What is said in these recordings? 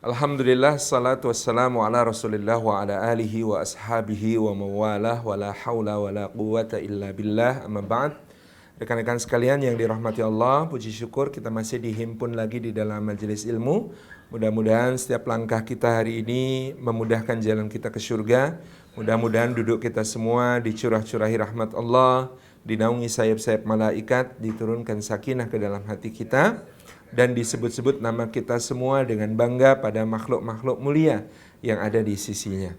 Alhamdulillah, salatu wassalamu ala rasulillah wa ala alihi wa ashabihi wa mawalah wa la hawla wa la quwata illa billah, amma ba'd. Rekan-rekan sekalian yang dirahmati Allah, puji syukur kita masih dihimpun lagi di dalam majelis ilmu. Mudah-mudahan setiap langkah kita hari ini memudahkan jalan kita ke surga. Mudah-mudahan duduk kita semua dicurah-curahi rahmat Allah, dinaungi sayap-sayap malaikat, diturunkan sakinah ke dalam hati kita, dan disebut-sebut nama kita semua dengan bangga pada makhluk-makhluk mulia yang ada di sisinya.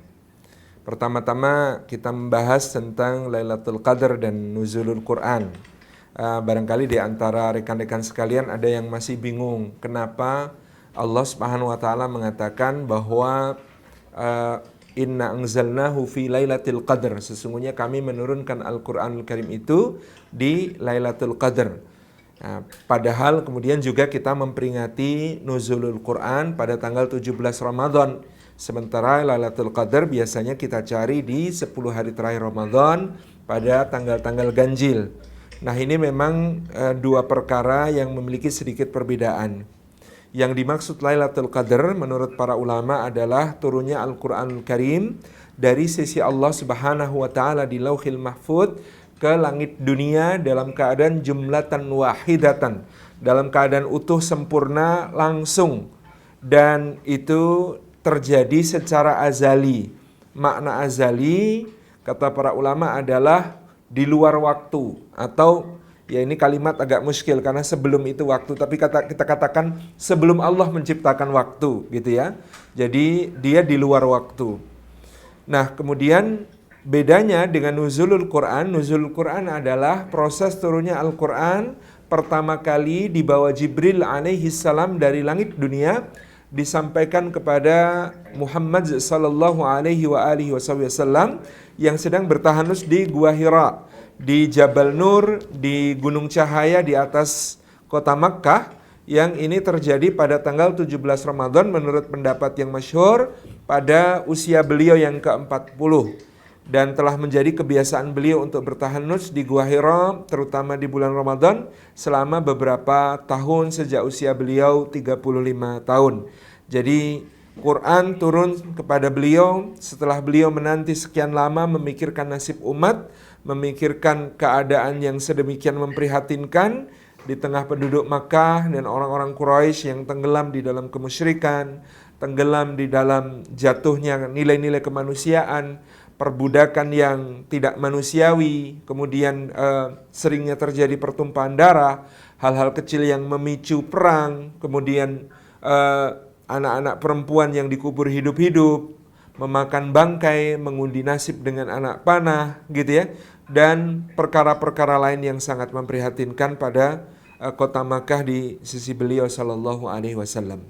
Pertama-tama kita membahas tentang Lailatul Qadar dan Nuzulul Quran. Barangkali di antara rekan-rekan sekalian ada yang masih bingung kenapa Allah Subhanahu wa taala mengatakan bahwa inna anzalnahu fi lailatul qadar, sesungguhnya kami menurunkan Al-Qur'anul Karim itu di Lailatul Qadar. Nah, padahal kemudian juga kita memperingati Nuzulul Quran pada tanggal 17 Ramadan. Sementara Lailatul Qadar biasanya kita cari di 10 hari terakhir Ramadan pada tanggal-tanggal ganjil. Nah, ini memang dua perkara yang memiliki sedikit perbedaan. Yang dimaksud Lailatul Qadar menurut para ulama adalah turunnya Al-Quranul Karim dari sisi Allah Subhanahu wa taala di Lauhil Mahfudz ke langit dunia dalam keadaan jumlatan wahidatan, dalam keadaan utuh, sempurna, langsung, dan itu terjadi secara azali. Makna azali kata para ulama adalah di luar waktu, atau ya ini kalimat agak muskil karena sebelum itu waktu, tapi kita katakan sebelum Allah menciptakan waktu gitu ya. Jadi dia di luar waktu. Nah, kemudian bedanya dengan Nuzulul Quran adalah proses turunnya Al-Quran pertama kali dibawa Jibril alaihi salam dari langit dunia, disampaikan kepada Muhammad sallallahu alaihi wasallam yang sedang bertahanus di Gua Hira, di Jabal Nur, di Gunung Cahaya di atas kota Makkah, yang ini terjadi pada tanggal 17 Ramadan menurut pendapat yang masyhur pada usia beliau yang ke-40. Dan telah menjadi kebiasaan beliau untuk bertahanus di Gua Hira, terutama di bulan Ramadan, selama beberapa tahun sejak usia beliau 35 tahun. Jadi Quran turun kepada beliau setelah beliau menanti sekian lama, memikirkan nasib umat, memikirkan keadaan yang sedemikian memprihatinkan di tengah penduduk Makkah dan orang-orang Quraisy yang tenggelam di dalam kemusyrikan, tenggelam di dalam jatuhnya nilai-nilai kemanusiaan, perbudakan yang tidak manusiawi, kemudian seringnya terjadi pertumpahan darah, hal-hal kecil yang memicu perang, kemudian anak-anak perempuan yang dikubur hidup-hidup, memakan bangkai, mengundi nasib dengan anak panah, gitu ya, dan perkara-perkara lain yang sangat memprihatinkan pada kota Makkah di sisi beliau sallallahu alaihi wasallam.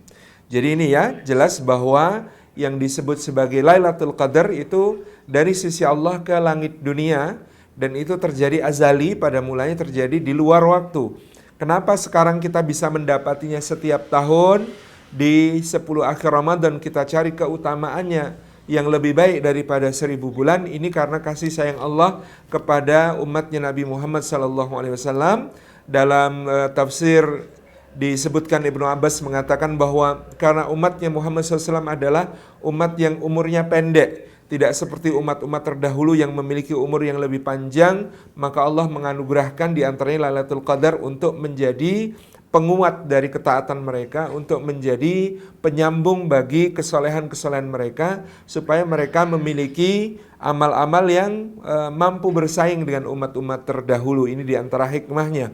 Jadi ini ya, jelas bahwa yang disebut sebagai Lailatul Qadar itu dari sisi Allah ke langit dunia, dan itu terjadi azali, pada mulanya terjadi di luar waktu. Kenapa sekarang kita bisa mendapatinya setiap tahun di 10 akhir Ramadan, kita cari keutamaannya yang lebih baik daripada 1000 bulan? Ini karena kasih sayang Allah kepada umatnya Nabi Muhammad SAW. Dalam tafsir disebutkan Ibnu Abbas mengatakan bahwa karena umatnya Muhammad SAW adalah umat yang umurnya pendek, tidak seperti umat-umat terdahulu yang memiliki umur yang lebih panjang, maka Allah menganugerahkan di antaranya Lailatul Qadar untuk menjadi penguat dari ketaatan mereka, untuk menjadi penyambung bagi kesolehan-kesolehan mereka, supaya mereka memiliki amal-amal yang mampu bersaing dengan umat-umat terdahulu. Ini di antara hikmahnya.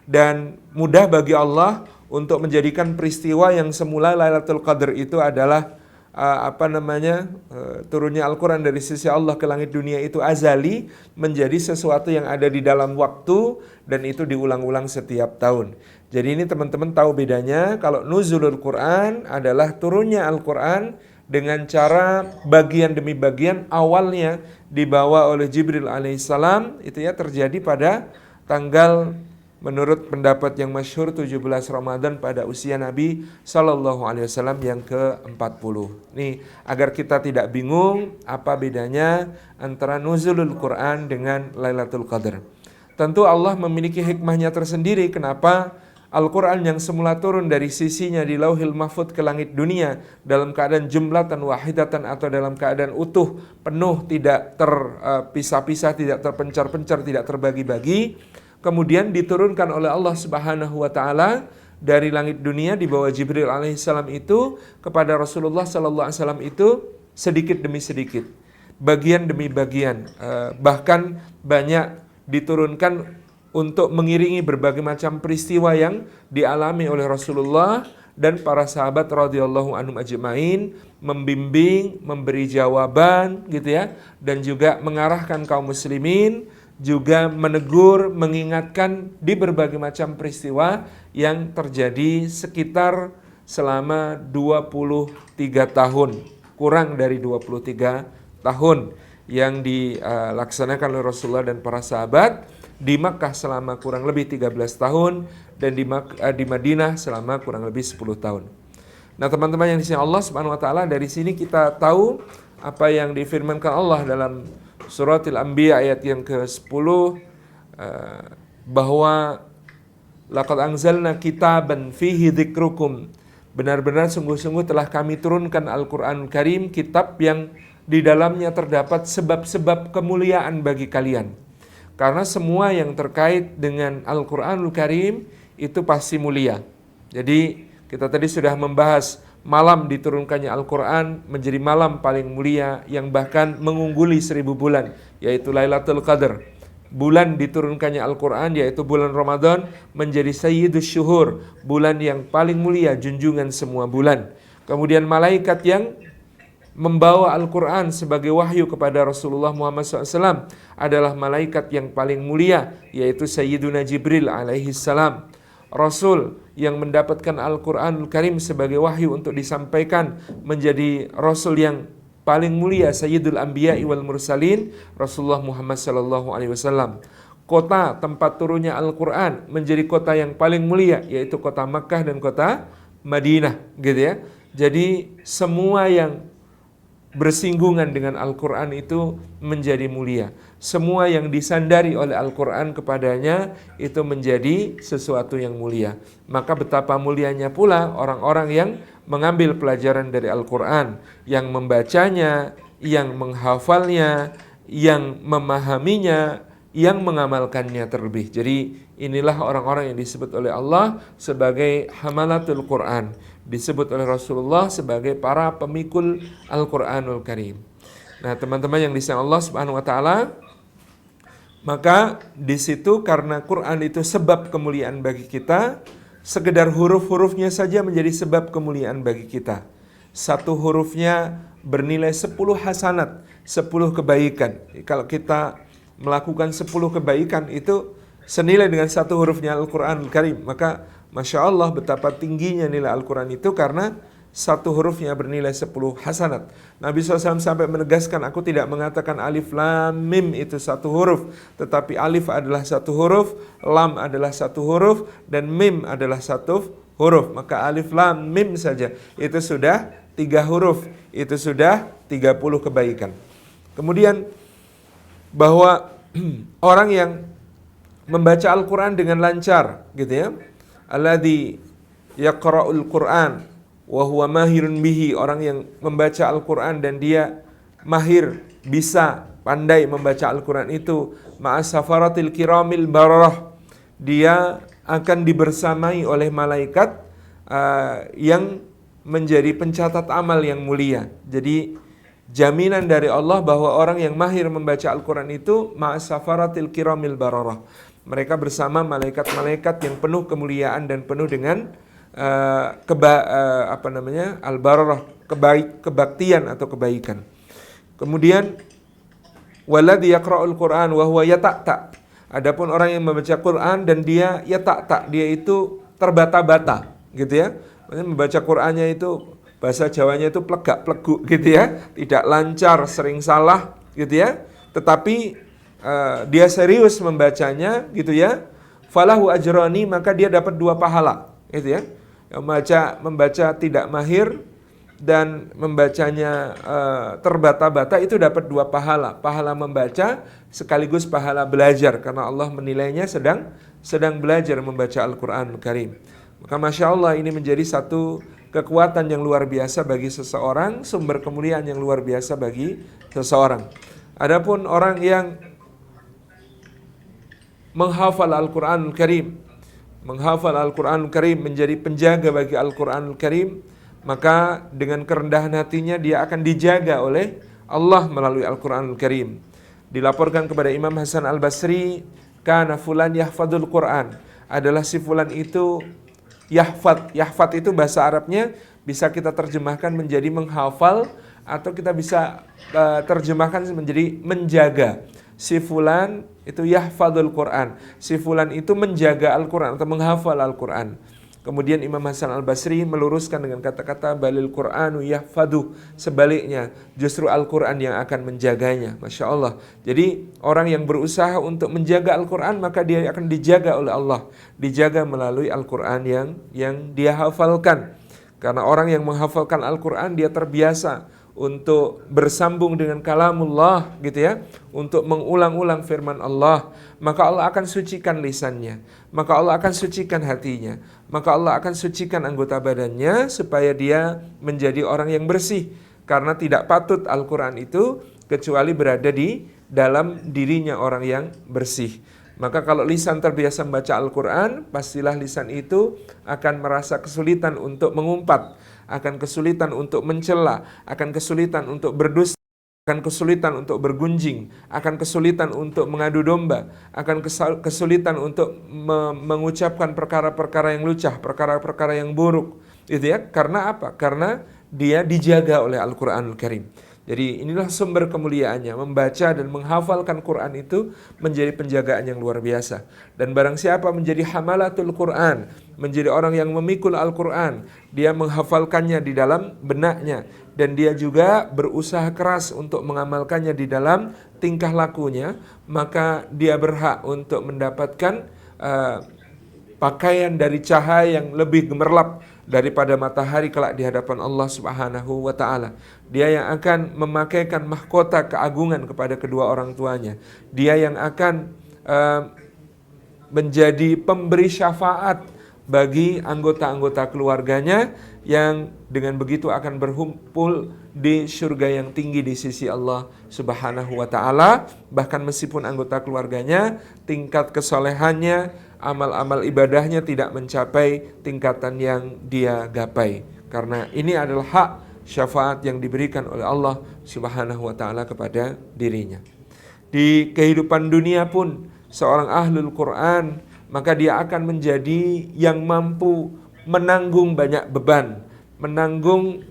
Dan mudah bagi Allah untuk menjadikan peristiwa yang semula Lailatul Qadar itu adalah turunnya Al-Quran dari sisi Allah ke langit dunia itu azali, menjadi sesuatu yang ada di dalam waktu, dan itu diulang-ulang setiap tahun. Jadi ini teman-teman tahu bedanya. Kalau Nuzulul Quran adalah turunnya Al-Quran dengan cara bagian demi bagian, awalnya dibawa oleh Jibril alaihissalam, itu ya terjadi pada tanggal, menurut pendapat yang masyhur, 17 Ramadan pada usia Nabi Sallallahu Alaihi Wasallam yang ke-40. Nih, agar kita tidak bingung apa bedanya antara Nuzulul Quran dengan Lailatul Qadar. Tentu Allah memiliki hikmahnya tersendiri kenapa Al-Quran yang semula turun dari sisinya di Lauhil Mahfudz ke langit dunia dalam keadaan jumlatan wahidatan atau dalam keadaan utuh, penuh, tidak terpisah-pisah, tidak terpencar-pencar, tidak terbagi-bagi, kemudian diturunkan oleh Allah Subhanahu wa taala dari langit dunia di bawah Jibril alaihissalam itu kepada Rasulullah sallallahu alaihi wasallam itu sedikit demi sedikit, bagian demi bagian, bahkan banyak diturunkan untuk mengiringi berbagai macam peristiwa yang dialami oleh Rasulullah dan para sahabat radhiyallahu anhum ajmain, membimbing, memberi jawaban gitu ya, dan juga mengarahkan kaum muslimin, juga menegur, mengingatkan di berbagai macam peristiwa yang terjadi sekitar selama 23 tahun, kurang dari 23 tahun yang dilaksanakan oleh Rasulullah dan para sahabat di Makkah selama kurang lebih 13 tahun dan di Madinah selama kurang lebih 10 tahun. Nah, teman-teman yang disini Allah Subhanahu wa taala, dari sini kita tahu apa yang difirmankan Allah dalam surat Al-Anbiya ayat yang ke-10, bahwa laqad anzalna kitaban fihi dzikrukum, benar-benar sungguh-sungguh telah kami turunkan Al-Qur'an Karim, kitab yang di dalamnya terdapat sebab-sebab kemuliaan bagi kalian. Karena semua yang terkait dengan Al-Quranul Karim itu pasti mulia. Jadi kita tadi sudah membahas malam diturunkannya Al-Quran menjadi malam paling mulia yang bahkan mengungguli 1000 bulan, yaitu Lailatul Qadar. Bulan diturunkannya Al-Quran yaitu bulan Ramadan menjadi Sayyidus Syuhur, bulan yang paling mulia, junjungan semua bulan. Kemudian malaikat yang membawa Al-Quran sebagai wahyu kepada Rasulullah Muhammad SAW adalah malaikat yang paling mulia, yaitu Sayyiduna Jibril alaihi salam. Rasul yang mendapatkan Al-Quranul Karim sebagai wahyu untuk disampaikan menjadi Rasul yang paling mulia, Sayyidul Anbiya wal Mursalin, Rasulullah Muhammad SAW. Kota tempat turunnya Al-Quran menjadi kota yang paling mulia, yaitu kota Makkah dan kota Madinah, gitu ya. Jadi semua yang bersinggungan dengan Al-Quran itu menjadi mulia. Semua yang disandari oleh Al-Quran kepadanya itu menjadi sesuatu yang mulia. Maka betapa mulianya pula orang-orang yang mengambil pelajaran dari Al-Quran, yang membacanya, yang menghafalnya, yang memahaminya, yang mengamalkannya terlebih. Jadi inilah orang-orang yang disebut oleh Allah sebagai hamalatul Quran, disebut oleh Rasulullah sebagai para pemikul Al-Quranul Karim. Nah, teman-teman yang disayang Allah Subhanahu wa taala, maka di situ karena Quran itu sebab kemuliaan bagi kita, sekedar huruf-hurufnya saja menjadi sebab kemuliaan bagi kita. Satu hurufnya bernilai 10 hasanat, 10 kebaikan. Kalau kita melakukan 10 kebaikan itu senilai dengan satu hurufnya Al-Quran Karim, maka Masya Allah betapa tingginya nilai Al-Quran itu karena satu hurufnya bernilai 10 hasanat. Nabi SAW sampai menegaskan, aku tidak mengatakan alif lam mim itu satu huruf, tetapi alif adalah satu huruf, lam adalah satu huruf, dan mim adalah satu huruf. Maka alif lam mim saja itu sudah 3 huruf, itu sudah 30 kebaikan. Kemudian bahwa orang yang membaca Al-Quran dengan lancar, gitu ya, alladzi yaqra'ul Qur'an wa huwa mahirun bihi, orang yang membaca Al-Quran dan dia mahir, bisa, pandai membaca Al-Quran itu, ma'as safaratil kiramil bararah, dia akan dibersamai oleh malaikat yang menjadi pencatat amal yang mulia. Jadi jaminan dari Allah bahwa orang yang mahir membaca Al-Quran itu ma'as safaratil kiramil bararah, mereka bersama malaikat-malaikat yang penuh kemuliaan dan penuh dengan al-bararah, kebaktian atau kebaikan. Kemudian waladzi yaqra'ul Qur'an wa huwa yata'ta, adapun orang yang membaca Quran dan dia yata'ta, dia itu terbata-bata, gitu ya. Maksudnya membaca Qur'annya itu bahasa Jawanya itu plegak-pleguk, gitu ya, tidak lancar, sering salah, gitu ya. Tetapi dia serius membacanya, gitu ya. Falahu ajrani, maka dia dapat 2 pahala, gitu ya. Yang membaca tidak mahir dan membacanya terbata-bata itu dapat 2 pahala. Pahala membaca sekaligus pahala belajar karena Allah menilainya sedang belajar membaca Al-Qur'an Karim. Maka Masya Allah ini menjadi satu kekuatan yang luar biasa bagi seseorang, sumber kemuliaan yang luar biasa bagi seseorang. Adapun orang yang menghafal Al-Qur'anul Karim, menghafal Al-Qur'anul Karim, menjadi penjaga bagi Al-Qur'anul Karim, maka dengan kerendahan hatinya dia akan dijaga oleh Allah melalui Al-Qur'anul Karim. Dilaporkan kepada Imam Hasan Al-Basri, kana fulan yahfadzul Qur'an, adalah si fulan itu yahfad. Yahfad itu bahasa Arabnya bisa kita terjemahkan menjadi menghafal, atau kita bisa terjemahkan menjadi menjaga. Si fulan itu yahfadzul Qur'an, si fulan itu menjaga Al-Qur'an atau menghafal Al-Qur'an. Kemudian Imam Hasan Al-Basri meluruskan dengan kata-kata balil Qur'anu yahfadhu, sebaliknya justru Al-Qur'an yang akan menjaganya. Masya Allah. Jadi orang yang berusaha untuk menjaga Al-Qur'an, maka dia akan dijaga oleh Allah, dijaga melalui Al-Qur'an yang dia hafalkan. Karena orang yang menghafalkan Al-Qur'an dia terbiasa untuk bersambung dengan kalamullah gitu ya, untuk mengulang-ulang firman Allah, maka Allah akan sucikan lisannya, maka Allah akan sucikan hatinya, maka Allah akan sucikan anggota badannya supaya dia menjadi orang yang bersih. Karena tidak patut Al-Qur'an itu kecuali berada di dalam dirinya orang yang bersih. Maka kalau lisan terbiasa membaca Al-Qur'an, pastilah lisan itu akan merasa kesulitan untuk mengumpat, akan kesulitan untuk mencela, akan kesulitan untuk berdusta, akan kesulitan untuk bergunjing, akan kesulitan untuk mengadu domba, akan kesulitan untuk mengucapkan perkara-perkara yang lucah, perkara-perkara yang buruk. Gitu ya. Karena apa? Karena dia dijaga oleh Al-Qur'anul Karim. Jadi inilah sumber kemuliaannya. Membaca dan menghafalkan Quran itu menjadi penjagaan yang luar biasa. Dan barang siapa menjadi hamalatul Quran, menjadi orang yang memikul Al-Quran, dia menghafalkannya di dalam benaknya, dan dia juga berusaha keras untuk mengamalkannya di dalam tingkah lakunya, maka dia berhak untuk mendapatkan pakaian dari cahaya yang lebih gemerlap daripada matahari kelak di hadapan Allah Subhanahu wa taala. Dia yang akan memakaikan mahkota keagungan kepada kedua orang tuanya. Dia yang akan menjadi pemberi syafaat bagi anggota-anggota keluarganya, yang dengan begitu akan berkumpul di surga yang tinggi di sisi Allah Subhanahu wa taala. Bahkan meskipun anggota keluarganya tingkat kesolehannya, amal-amal ibadahnya tidak mencapai tingkatan yang dia gapai. Karena ini adalah hak syafaat yang diberikan oleh Allah Subhanahu wa taala kepada dirinya. Di kehidupan dunia pun seorang ahlul Quran, maka dia akan menjadi yang mampu menanggung banyak beban, menanggung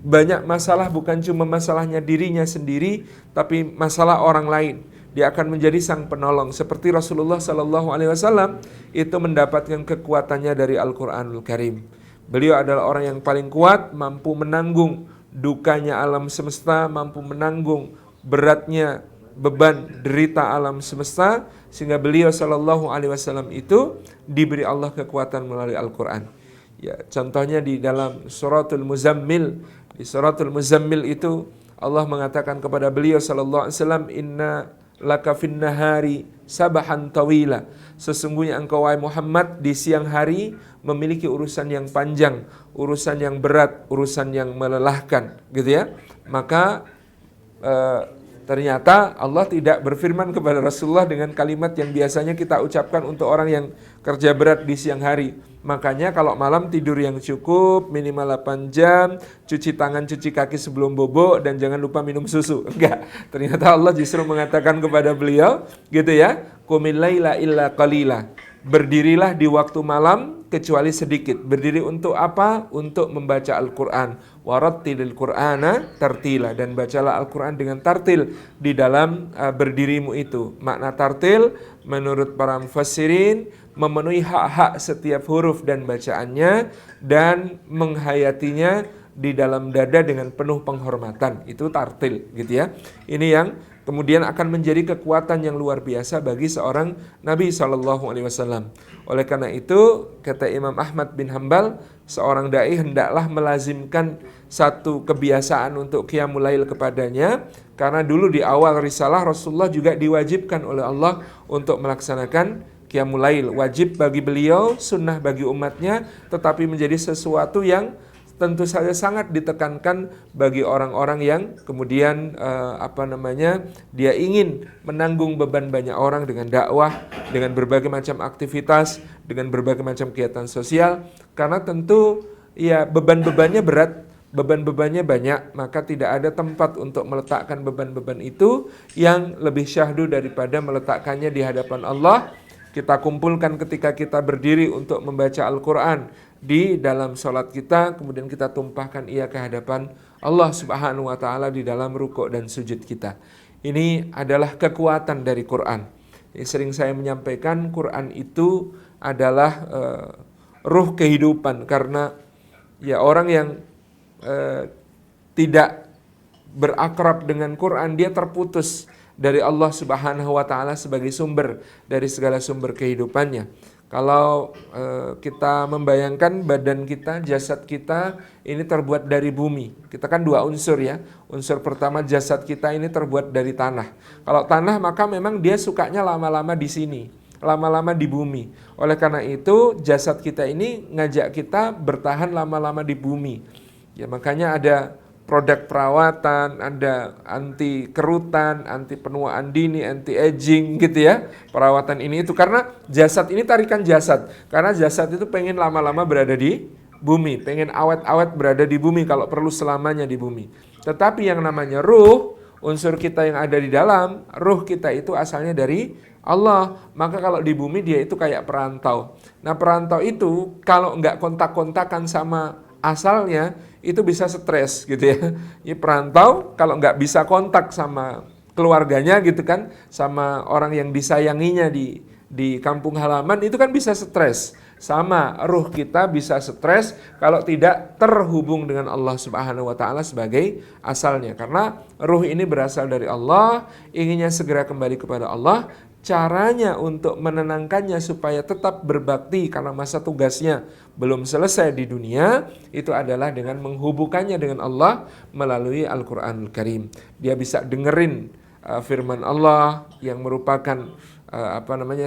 banyak masalah, bukan cuma masalahnya dirinya sendiri, tapi masalah orang lain. Dia akan menjadi sang penolong, seperti Rasulullah SAW itu mendapatkan kekuatannya dari Al-Quranul Karim. Beliau adalah orang yang paling kuat, mampu menanggung dukanya alam semesta, mampu menanggung beratnya beban derita alam semesta, sehingga beliau SAW itu diberi Allah kekuatan melalui Al-Quran. Ya, contohnya di dalam suratul Muzammil. Di suratul Muzammil itu Allah mengatakan kepada beliau SAW, inna laka fin nahari sabahan tawila, sesungguhnya engkau wahai Muhammad di siang hari memiliki urusan yang panjang, urusan yang berat, urusan yang melelahkan, gitu ya. Maka ternyata Allah tidak berfirman kepada Rasulullah dengan kalimat yang biasanya kita ucapkan untuk orang yang kerja berat di siang hari. Makanya kalau malam tidur yang cukup, minimal 8 jam, cuci tangan, cuci kaki sebelum bobo, dan jangan lupa minum susu. Enggak. Ternyata Allah justru mengatakan kepada beliau, gitu ya, qumil laila illa qalila. Berdirilah di waktu malam kecuali sedikit. Berdiri untuk apa? Untuk membaca Al-Quran. Warattilil Qur'ana tartila, dan bacalah Al-Quran dengan tartil di dalam berdirimu itu. Makna tartil menurut para mufassirin memenuhi hak-hak setiap huruf dan bacaannya, dan menghayatinya di dalam dada dengan penuh penghormatan. Itu tartil, gitu ya. Ini yang kemudian akan menjadi kekuatan yang luar biasa bagi seorang Nabi SAW. Oleh karena itu, kata Imam Ahmad bin Hambal, seorang dai hendaklah melazimkan satu kebiasaan untuk qiyamul lail kepadanya, karena dulu di awal risalah Rasulullah juga diwajibkan oleh Allah untuk melaksanakan qiyamul lail. Wajib bagi beliau, sunnah bagi umatnya, tetapi menjadi sesuatu yang tentu saja sangat ditekankan bagi orang-orang yang kemudian dia ingin menanggung beban banyak orang dengan dakwah, dengan berbagai macam aktivitas, dengan berbagai macam kegiatan sosial, karena tentu ya beban-bebannya berat, beban-bebannya banyak, maka tidak ada tempat untuk meletakkan beban-beban itu yang lebih syahdu daripada meletakkannya di hadapan Allah. Kita kumpulkan ketika kita berdiri untuk membaca Al-Quran di dalam sholat kita, kemudian kita tumpahkan ia ke hadapan Allah Subhanahu wa Ta'ala di dalam rukuk dan sujud kita. Ini adalah kekuatan dari Quran. Sering saya menyampaikan, Quran itu adalah ruh kehidupan, karena ya orang yang tidak berakrab dengan Quran, dia terputus dari Allah Subhanahu wa Ta'ala sebagai sumber dari segala sumber kehidupannya. Kalau kita membayangkan badan kita, jasad kita ini terbuat dari bumi. Kita kan dua unsur ya. Unsur pertama, jasad kita ini terbuat dari tanah. Kalau tanah, maka memang dia sukanya lama-lama di sini, lama-lama di bumi. Oleh karena itu, jasad kita ini ngajak kita bertahan lama-lama di bumi. Ya, makanya ada produk perawatan, ada anti kerutan, anti penuaan dini, anti aging gitu ya. Perawatan ini itu karena jasad ini tarikan jasad. Karena jasad itu pengen lama-lama berada di bumi, pengen awet-awet berada di bumi kalau perlu selamanya di bumi. Tetapi yang namanya ruh, unsur kita yang ada di dalam, ruh kita itu asalnya dari Allah. Maka kalau di bumi dia itu kayak perantau. Nah, perantau itu kalau nggak kontak-kontakan sama asalnya, itu bisa stres gitu ya. Ini perantau kalau nggak bisa kontak sama keluarganya gitu kan, sama orang yang disayanginya di kampung halaman, itu kan bisa stres. Sama ruh kita bisa stres kalau tidak terhubung dengan Allah Subhanahu wa Ta'ala sebagai asalnya. Karena ruh ini berasal dari Allah, inginnya segera kembali kepada Allah. Caranya untuk menenangkannya supaya tetap berbakti karena masa tugasnya belum selesai di dunia, itu adalah dengan menghubungkannya dengan Allah melalui Al-Quranul Karim. Dia bisa dengerin firman Allah yang merupakan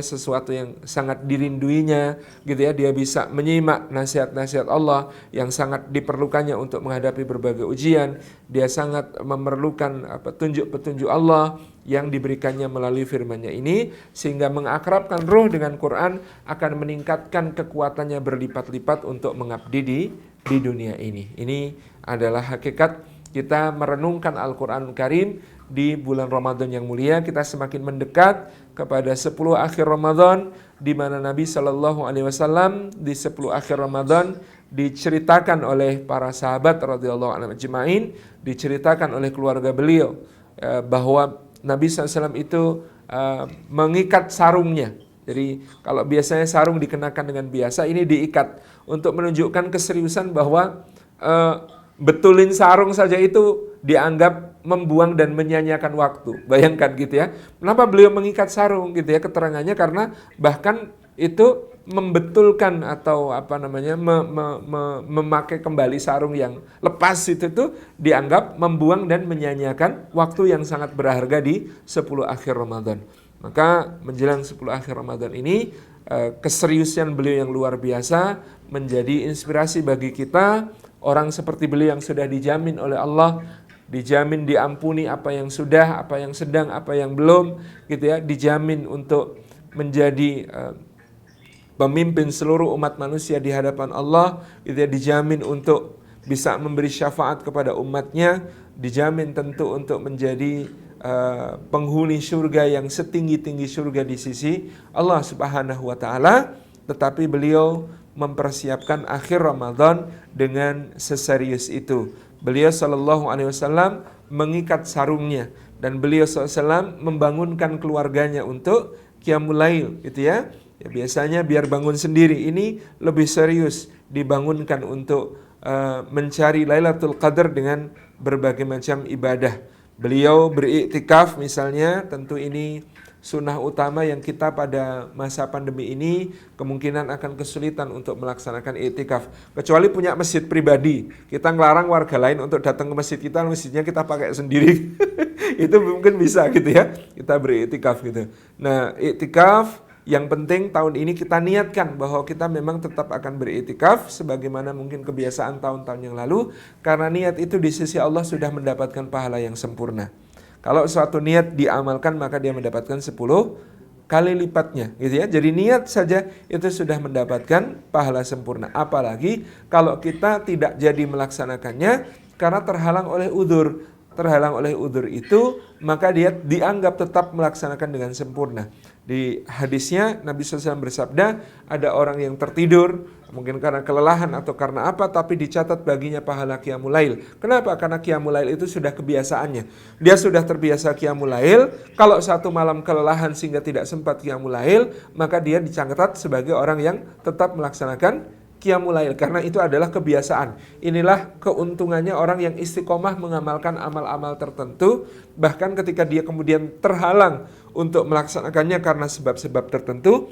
sesuatu yang sangat dirinduinya gitu ya. Dia bisa menyimak nasihat-nasihat Allah yang sangat diperlukannya untuk menghadapi berbagai ujian. Dia sangat memerlukan petunjuk-petunjuk Allah yang diberikannya melalui firman-Nya ini, sehingga mengakrabkan ruh dengan Quran akan meningkatkan kekuatannya berlipat-lipat untuk mengabdi di dunia ini. Ini adalah hakikat kita merenungkan Al-Quran Karim di bulan Ramadan yang mulia. Kita semakin mendekat kepada 10 akhir Ramadan, di mana Nabi SAW di 10 akhir Ramadan diceritakan oleh para sahabat radhiyallahu anhum ajma'in, diceritakan oleh keluarga beliau bahwa Nabi SAW itu mengikat sarungnya. Jadi kalau biasanya sarung dikenakan dengan biasa, ini diikat untuk menunjukkan keseriusan bahwa betulin sarung saja itu dianggap membuang dan menyanyiakan waktu. Bayangkan gitu ya. Kenapa beliau mengikat sarung gitu ya? Keterangannya karena bahkan itu membetulkan atau memakai kembali sarung yang lepas itu tuh dianggap membuang dan menyanyiakan waktu yang sangat berharga di 10 akhir Ramadan. Maka menjelang 10 akhir Ramadan ini keseriusan beliau yang luar biasa menjadi inspirasi bagi kita. Orang seperti beliau yang sudah dijamin oleh Allah, dijamin diampuni apa yang sudah, apa yang sedang, apa yang belum gitu ya, dijamin untuk menjadi pemimpin seluruh umat manusia di hadapan Allah gitu ya, dijamin untuk bisa memberi syafaat kepada umatnya, dijamin tentu untuk menjadi penghuni surga yang setinggi-tinggi surga di sisi Allah Subhanahu wa Ta'ala. Tetapi beliau mempersiapkan akhir Ramadan dengan seserius itu. Beliau SAW mengikat sarungnya, dan beliau SAW membangunkan keluarganya untuk qiyamul lail gitu ya. Ya, biasanya biar bangun sendiri, ini lebih serius dibangunkan untuk mencari Lailatul Qadar dengan berbagai macam ibadah. Beliau beriktikaf misalnya, tentu ini sunnah utama yang kita pada masa pandemi ini kemungkinan akan kesulitan untuk melaksanakan iktikaf. Kecuali punya masjid pribadi, kita ngelarang warga lain untuk datang ke masjid kita, masjidnya kita pakai sendiri. Itu mungkin bisa gitu ya, kita beriktikaf gitu. Nah, iktikaf yang penting tahun ini kita niatkan bahwa kita memang tetap akan beriktikaf sebagaimana mungkin kebiasaan tahun-tahun yang lalu, karena niat itu di sisi Allah sudah mendapatkan pahala yang sempurna. Kalau suatu niat diamalkan maka dia mendapatkan 10 kali lipatnya gitu ya. Jadi niat saja itu sudah mendapatkan pahala sempurna. Apalagi kalau kita tidak jadi melaksanakannya karena terhalang oleh udzur. Terhalang oleh udzur itu maka dia dianggap tetap melaksanakan dengan sempurna. Di hadisnya Nabi SAW bersabda, ada orang yang tertidur mungkin karena kelelahan atau karena apa, tapi dicatat baginya pahala qiyamul lail. Kenapa? Karena qiyamul lail itu sudah kebiasaannya. Dia sudah terbiasa qiyamul lail. Kalau satu malam kelelahan sehingga tidak sempat qiyamul lail, maka dia dicatat sebagai orang yang tetap melaksanakan qiyamul lail, karena itu adalah kebiasaan. Inilah keuntungannya orang yang istiqomah mengamalkan amal-amal tertentu, bahkan ketika dia kemudian terhalang untuk melaksanakannya karena sebab-sebab tertentu,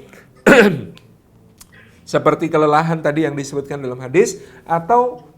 seperti kelelahan tadi yang disebutkan dalam hadis, atau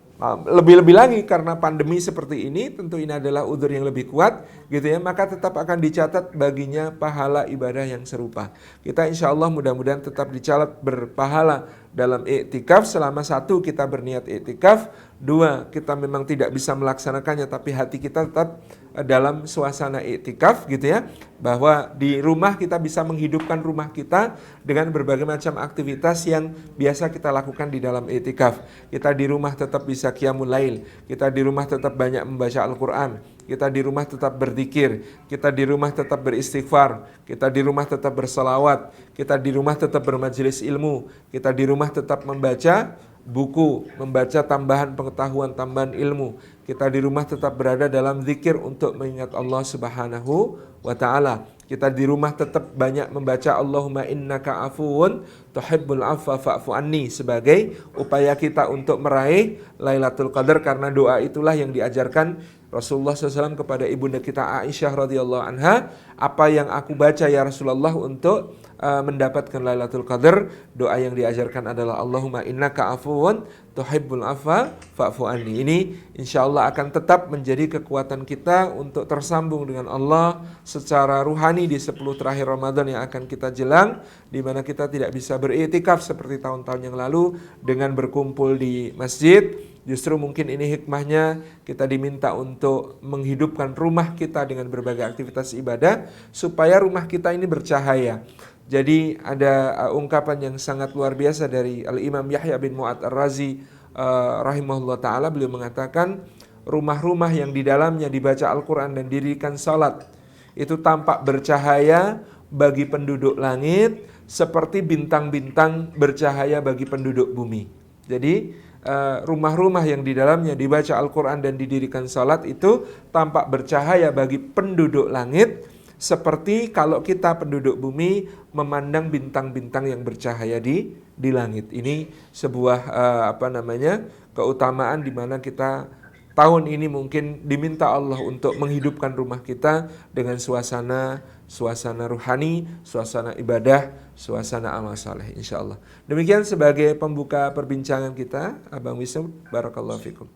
lebih-lebih lagi karena pandemi seperti ini, tentu ini adalah udzur yang lebih kuat gitu ya, maka tetap akan dicatat baginya pahala ibadah yang serupa. Kita insya Allah mudah-mudahan tetap dicatat berpahala dalam iktikaf selama 1 kita berniat iktikaf, 2 kita memang tidak bisa melaksanakannya tapi hati kita tetap dalam suasana iktikaf gitu ya, bahwa di rumah kita bisa menghidupkan rumah kita dengan berbagai macam aktivitas yang biasa kita lakukan di dalam iktikaf. Kita di rumah tetap bisa qiyamul lail, kita di rumah tetap banyak membaca Al-Quran, kita di rumah tetap berzikir, kita di rumah tetap beristighfar, kita di rumah tetap bersalawat, kita di rumah tetap bermajelis ilmu, kita di rumah tetap membaca buku, membaca tambahan pengetahuan, tambahan ilmu. Kita di rumah tetap berada dalam zikir untuk mengingat Allah Subhanahu wa ta'ala. Kita di rumah tetap banyak membaca Allahumma innaka afuwun tuhibbul afwa fa'fu anni sebagai upaya kita untuk meraih Lailatul Qadar, karena doa itulah yang diajarkan Rasulullah SAW kepada ibunda kita Aisyah radhiyallahu anha. Apa yang aku baca ya Rasulullah untuk mendapatkan Lailatul Qadar? Doa yang diajarkan adalah Allahumma innaka afuwun tuhibbul afwa fa'fu anni. Ini insyaallah akan tetap menjadi kekuatan kita untuk tersambung dengan Allah secara ruhani di 10 terakhir Ramadan yang akan kita jelang, di mana kita tidak bisa beriktikaf seperti tahun-tahun yang lalu dengan berkumpul di masjid. Justru mungkin ini hikmahnya kita diminta untuk menghidupkan rumah kita dengan berbagai aktivitas ibadah supaya rumah kita ini bercahaya. Jadi ada ungkapan yang sangat luar biasa dari Al-Imam Yahya bin Mu'ad Ar-Razi rahimahullah ta'ala. Beliau mengatakan rumah-rumah yang di dalamnya dibaca Al-Quran dan didirikan salat itu tampak bercahaya bagi penduduk langit seperti bintang-bintang bercahaya bagi penduduk bumi. Jadi rumah-rumah yang di dalamnya dibaca Al-Quran dan didirikan salat itu tampak bercahaya bagi penduduk langit seperti kalau kita penduduk bumi memandang bintang-bintang yang bercahaya di langit. Ini sebuah keutamaan di mana kita tahun ini mungkin diminta Allah untuk menghidupkan rumah kita dengan suasana ruhani, suasana ibadah, suasana amal saleh insyaallah. Demikian sebagai pembuka perbincangan kita, Abang Wisnu, barakallahu fikum.